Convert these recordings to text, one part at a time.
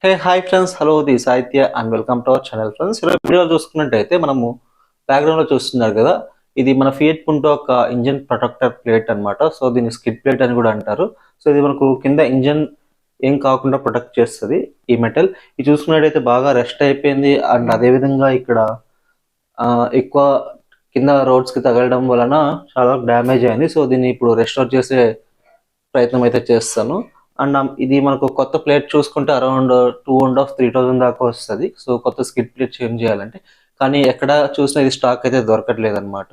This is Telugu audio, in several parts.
హాయ్ ఫ్రెండ్స్, హలో ది సాహిత్య and welcome to our channel friends. ఇలా వీడియో చూసుకున్నట్టయితే మనము బ్యాక్గ్రౌండ్లో చూస్తున్నారు కదా, ఇది మన ఫియట్ పుంటో ఒక ఇంజన్ ప్రొటెక్టర్ ప్లేట్ అన్నమాట. సో దీన్ని స్కిడ్ ప్లేట్ అని కూడా అంటారు. సో ఇది మనకు కింద ఇంజన్ ఏం కాకుండా ప్రొటెక్ట్ చేస్తుంది ఈ మెటల్. ఇది చూసుకున్నట్టయితే బాగా రెస్ట్ అయిపోయింది అండ్ అదేవిధంగా ఇక్కడ ఎక్కువ కింద రోడ్స్కి తగలడం వలన చాలా డ్యామేజ్ అయింది. సో దీన్ని ఇప్పుడు రెస్టోర్ చేసే ప్రయత్నం అయితే చేస్తాను. అండ్ ఇది మనకు కొత్త ప్లేట్ చూసుకుంటే అరౌండ్ 2,500-3,000 దాకా వస్తుంది. సో కొత్త స్కిడ్ ప్లేట్ చేంజ్ చేయాలంటే, కానీ ఎక్కడ చూసినా ఇది స్టాక్ అయితే దొరకట్లేదు అనమాట.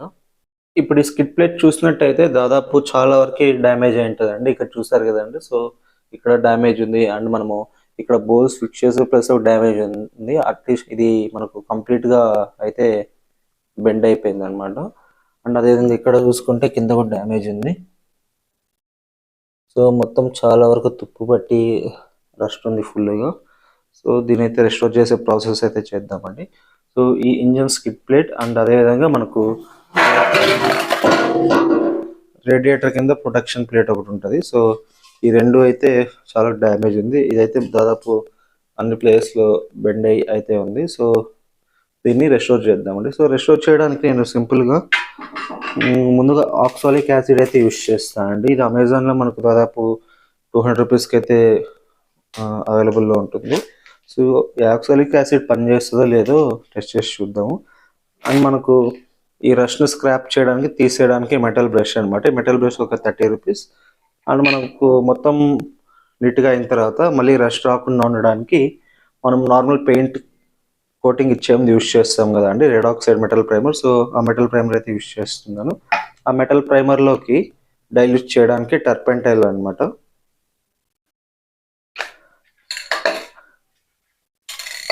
ఇప్పుడు ఈ స్కిడ్ ప్లేట్ చూసినట్టయితే దాదాపు చాలా వరకు డ్యామేజ్ అయి ఉంటుందండి. ఇక్కడ చూసారు కదండి. సో ఇక్కడ డ్యామేజ్ ఉంది అండ్ మనము ఇక్కడ బోల్స్ ఫిక్స్ చేసే ప్లస్ డ్యామేజ్ ఉంది. అట్లీస్ట్ ఇది మనకు కంప్లీట్గా అయితే బెండ్ అయిపోయింది అనమాట. అండ్ అదేవిధంగా ఇక్కడ చూసుకుంటే కింద కూడా డ్యామేజ్ ఉంది. సో మొత్తం చాలా వరకు తుప్పు పట్టి రస్ట్ ఉంది ఫుల్గా. సో దీని అయితే రెస్టోర్ చేసే ప్రాసెస్ అయితే చేద్దామండి. సో ఈ ఇంజన్ స్కిడ్ ప్లేట్ అండ్ అదేవిధంగా మనకు రేడియేటర్ కింద ప్రొటెక్షన్ ప్లేట్ ఒకటి ఉంటుంది. సో ఈ రెండు అయితే చాలా డ్యామేజ్ ఉంది. ఇదైతే దాదాపు అన్ని ప్లేస్లో బెండ్ అయి అయితే ఉంది. సో దీన్ని రెస్టోర్ చేద్దామండి. సో రెస్టోర్ చేయడానికి నేను సింపుల్గా ముందుగా ఆక్సాలిక్ యాసిడ్ అయితే యూజ్ చేస్తానండి. ఇది అమెజాన్లో మనకు దాదాపు 200 రూపీస్కి అయితే అవైలబుల్లో ఉంటుంది. సో ఈ ఆక్సాలిక్ యాసిడ్ పనిచేస్తుందో లేదో టెస్ట్ చేసి చూద్దాము. అండ్ మనకు ఈ రష్ను స్క్రాప్ చేయడానికి తీసేయడానికి మెటల్ బ్రష్ అనమాట. మెటల్ బ్రష్ ఒక 30 రూపీస్. అండ్ మనకు మొత్తం నీట్గా అయిన తర్వాత మళ్ళీ రష్ రాకుండా ఉండడానికి మనం నార్మల్ పెయింట్ కోటింగ్ ఇచ్చేది యూజ్ చేస్తాం కదా అండి, red oxide metal primer. So ఆ మెటల్ ప్రైమర్ అయితే యూజ్ చేస్తున్నాను. ఆ మెటల్ ప్రైమర్లోకి డైల్యూట్ చేయడానికి టర్పెంటైల్ అనమాట.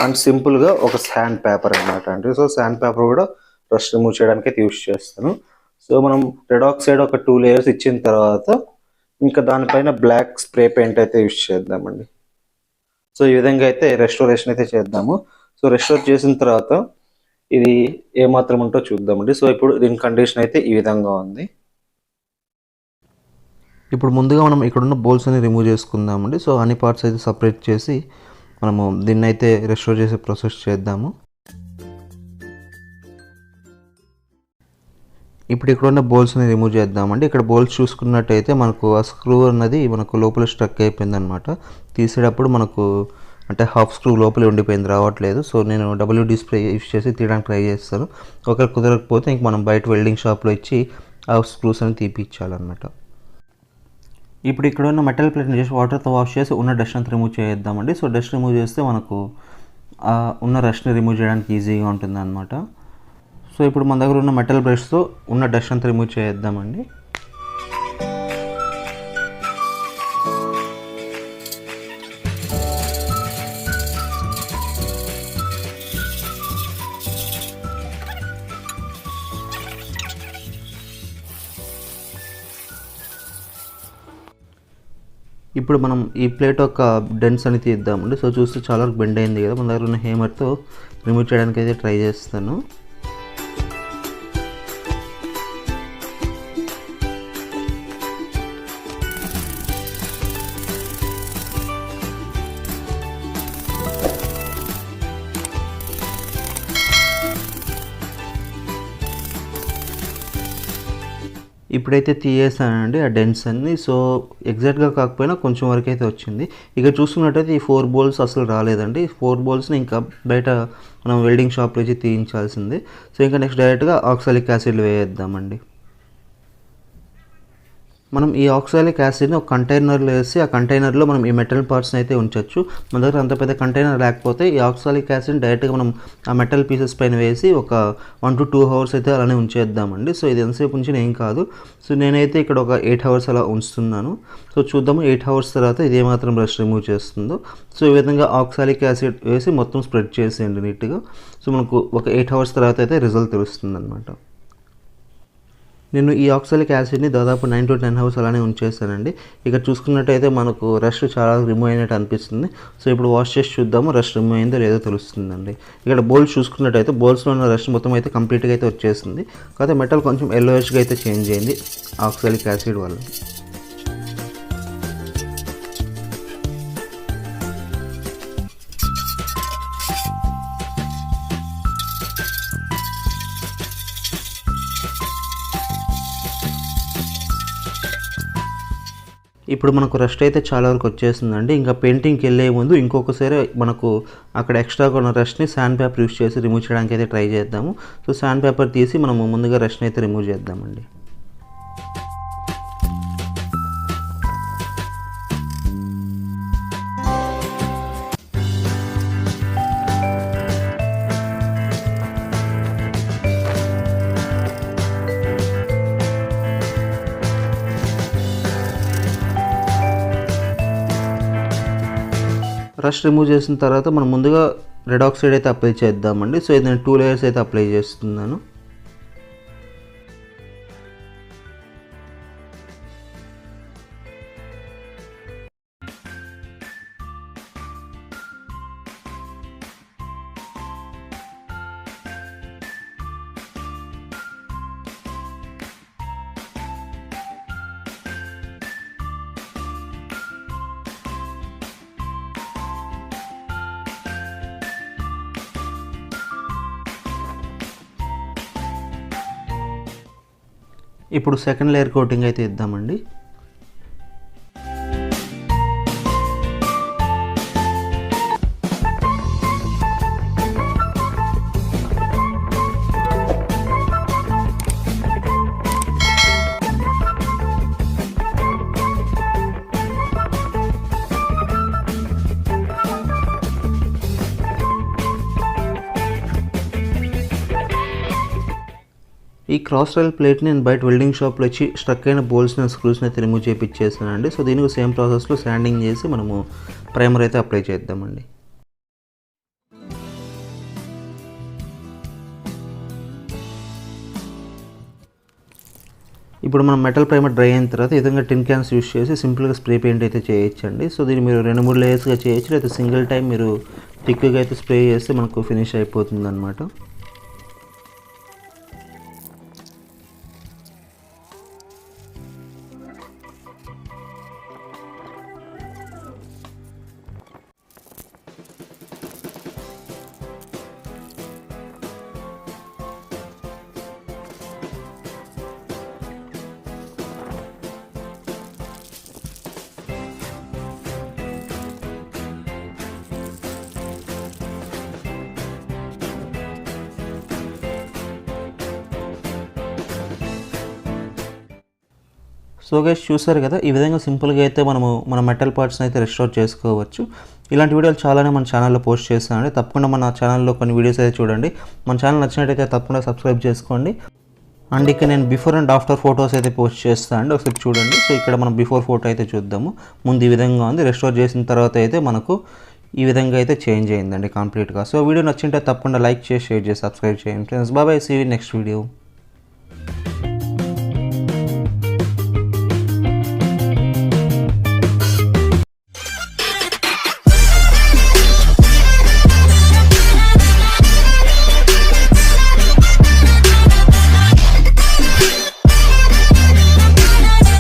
అండ్ సింపుల్గా ఒక శాండ్ పేపర్ అనమాట అండి. సో శాండ్ పేపర్ కూడా రష్ రిమూవ్ చేయడానికి అయితే యూజ్ చేస్తాను. సో మనం రెడ్ ఆక్సైడ్ ఒక 2 లేయర్స్ ఇచ్చిన తర్వాత ఇంకా దానిపైన బ్లాక్ స్ప్రే పెయింట్ అయితే యూజ్ చేద్దామండి. సో ఈ విధంగా అయితే రెస్టోరేషన్ అయితే చేద్దాము. సో రెస్టోర్ చేసిన తర్వాత ఇది ఏమాత్రం ఉంటో చూద్దామండి. సో ఇప్పుడు దీని కండిషన్ అయితే ఈ విధంగా ఉంది. ఇప్పుడు ముందుగా మనం ఇక్కడున్న బోల్స్ అని రిమూవ్ చేసుకుందామండి. సో అన్ని పార్ట్స్ అయితే సపరేట్ చేసి మనము దీన్ని అయితే రెస్టోర్ చేసే ప్రాసెస్ చేద్దాము. ఇప్పుడు ఇక్కడ ఉన్న బోల్స్ని రిమూవ్ చేద్దామండి. ఇక్కడ బోల్స్ చూసుకున్నట్టయితే మనకు ఆ స్క్రూ అన్నది మనకు లోపల స్ట్రక్ అయిపోయింది అనమాట. తీసేటప్పుడు మనకు అంటే హాఫ్ స్క్రూ లోపలే ఉండిపోయింది, రావట్లేదు. సో నేను WD స్ప్రే యూస్ చేసి తీయడానికి ట్రై చేస్తాను. ఒకవేళ కుదరకపోతే ఇంక మనం బయట వెల్డింగ్ షాప్లో ఇచ్చి ఆ స్క్రూస్ అని తీపిచ్చాలన్నమాట. ఇప్పుడు ఇక్కడ ఉన్న మెటల్ ప్లేట్ని చేసి వాటర్తో వాష్ చేసి ఉన్న డస్ట్ అంతా రిమూవ్ చేద్దామండి. సో డస్ట్ రిమూవ్ చేస్తే మనకు ఉన్న రష్ని రిమూవ్ చేయడానికి ఈజీగా ఉంటుంది అనమాట. సో ఇప్పుడు మన దగ్గర ఉన్న మెటల్ బ్రష్తో ఉన్న డస్ట్ అంతా రిమూవ్ చేద్దామండి. ఇప్పుడు మనం ఈ ప్లేట్ యొక్క డెన్స్ అని తీద్దామండి. సో చూస్తే చాలా వరకు బెండ్ అయింది కదా, మన దగ్గర ఉన్న హేమర్తో రిమూవ్ చేయడానికి అయితే ట్రై చేస్తాను. ఇప్పుడైతే తీయేసానండి ఆ డెన్స్ అన్ని. సో ఎగ్జాక్ట్గా కాకపోయినా కొంచెం వరకు అయితే వచ్చింది. ఇక చూసుకున్నట్టయితే ఈ 4 బోల్స్ అసలు రాలేదండి. 4 బోల్స్ని ఇంకా బయట మనం వెల్డింగ్ షాప్లో వచ్చి తీయించాల్సిందే. సో ఇంకా నెక్స్ట్ డైరెక్ట్గా ఆక్సాలిక్ యాసిడ్ వేద్దామండి. మనం ఈ ఆక్సాలిక్ యాసిడ్ని ఒక కంటైనర్లో వేసి ఆ కంటైనర్లో మనం ఈ మెటల్ పార్ట్స్ని అయితే ఉంచవచ్చు. మన దగ్గర అంత పెద్ద కంటైనర్ లేకపోతే ఈ ఆక్సాలిక్ యాసిడ్ని డైరెక్ట్గా మనం ఆ మెటల్ పీసెస్ పైన వేసి ఒక 1 to 2 అవర్స్ అయితే అలానే ఉంచేద్దామండి. సో ఇది ఎంతసేపు ఉంచిన ఏం కాదు. సో నేనైతే ఇక్కడ ఒక 8 అవర్స్ అలా ఉంచుతున్నాను. సో చూద్దాము 8 అవర్స్ తర్వాత ఇది ఏమాత్రం రష్ రిమూవ్ చేస్తుందో. సో ఈ విధంగా ఆక్సాలిక్ యాసిడ్ వేసి మొత్తం స్ప్రెడ్ చేసేయండి నీట్గా. సో మనకు ఒక 8 అవర్స్ తర్వాత అయితే రిజల్ట్ తెలుస్తుంది అనమాట. నేను ఈ ఆక్సాలిక్ యాసిడ్ని దాదాపు 9 to 10 అవర్స్ అలానే ఉంచేస్తానండి. ఇక్కడ చూసుకున్నట్టయితే మనకు రష్ చాలా రిమూవ్ అయినట్టు అనిపిస్తుంది. సో ఇప్పుడు వాష్ చేసి చూద్దాము రష్ రిమూవ్ అయిందో లేదో తెలుస్తుందండి. ఇక్కడ బౌల్స్ చూసుకున్నట్టయితే బౌల్స్లో ఉన్న రష్ మొత్తం అయితే కంప్లీట్గా అయితే వచ్చేస్తుంది. కాకపోతే మెటల్ కొంచెం ఎల్లోయిష్గా అయితే చేంజ్ అయింది ఆక్సాలిక్ యాసిడ్ వల్ల. ఇప్పుడు మనకు రస్ట్ అయితే చాలా వరకు వచ్చేసిందండి. ఇంకా పెయింటింగ్కి వెళ్ళే ముందు ఇంకొకసారి మనకు అక్కడ ఎక్స్ట్రాగా ఉన్న రస్ట్ని శాండ్ పేపర్ యూస్ చేసి రిమూవ్ చేయడానికి అయితే ట్రై చేద్దాము. సో శాండ్ పేపర్ తీసి మనము ముందుగా రస్ట్ని అయితే రిమూవ్ చేద్దామండి. రస్ట్ రిమూవ్ చేసిన తర్వాత మనం ముందుగా రెడ్ ఆక్సైడ్ అయితే అప్లై చేద్దామండి. సో ఇది నేను 2 లేయర్స్ అయితే అప్లై చేస్తున్నాను. ఇప్పుడు సెకండ్ లేయర్ కోటింగ్ అయితే ఇద్దామండి. ఈ క్రాస్ రైల్ ప్లేట్ని నేను బయట వెల్డింగ్ షాప్లో వచ్చి స్ట్రక్ అయిన బోల్స్ అండ్ స్క్రూస్ని అయితే రిమూవ్ చేయించేసానండి. సో దీనికి సేమ్ ప్రాసెస్లో శాండింగ్ చేసి మనము ప్రైమర్ అయితే అప్లై చేద్దామండి. ఇప్పుడు మనం మెటల్ ప్రైమర్ డ్రై అయిన తర్వాత ఈ విధంగా టిన్ క్యాన్స్ యూస్ చేసి సింపుల్గా స్ప్రే పెయింట్ అయితే చేయొచ్చండి. సో దీన్ని మీరు 2-3 లేయర్స్గా చేయొచ్చు, లేదా సింగిల్ టైం మీరు థిక్గా అయితే స్ప్రే చేస్తే మనకు ఫినిష్ అయిపోతుంది అనమాట. సో గైస్ చూసారు కదా, ఈ విధంగా సింపుల్గా అయితే మనము మన మెటల్ పార్ట్స్ని అయితే రెస్టోర్ చేసుకోవచ్చు. ఇలాంటి వీడియోలు చాలానే మన ఛానల్లో పోస్ట్ చేస్తానండి. తప్పకుండా మన ఛానల్లో కొన్ని వీడియోస్ అయితే చూడండి. మన ఛానల్ నచ్చినట్టయితే తప్పకుండా సబ్స్క్రైబ్ చేసుకోండి. అండ్ ఇక్కడ నేను బిఫోర్ అండ్ ఆఫ్టర్ ఫొటోస్ అయితే పోస్ట్ చేస్తాను అండి, ఒకసారి చూడండి. సో ఇక్కడ మనం బిఫోర్ ఫోటో అయితే చూద్దాము. ముందు ఈ విధంగా ఉంది, రెస్టోర్ చేసిన తర్వాత అయితే మనకు ఈ విధంగా అయితే చేంజ్ అయిందండి కంప్లీట్గా. సో వీడియో నచ్చింటే తప్పకుండా లైక్ చేసి షేర్ చేసి సబ్స్క్రైబ్ చేయండి friends. Bye, see you next video.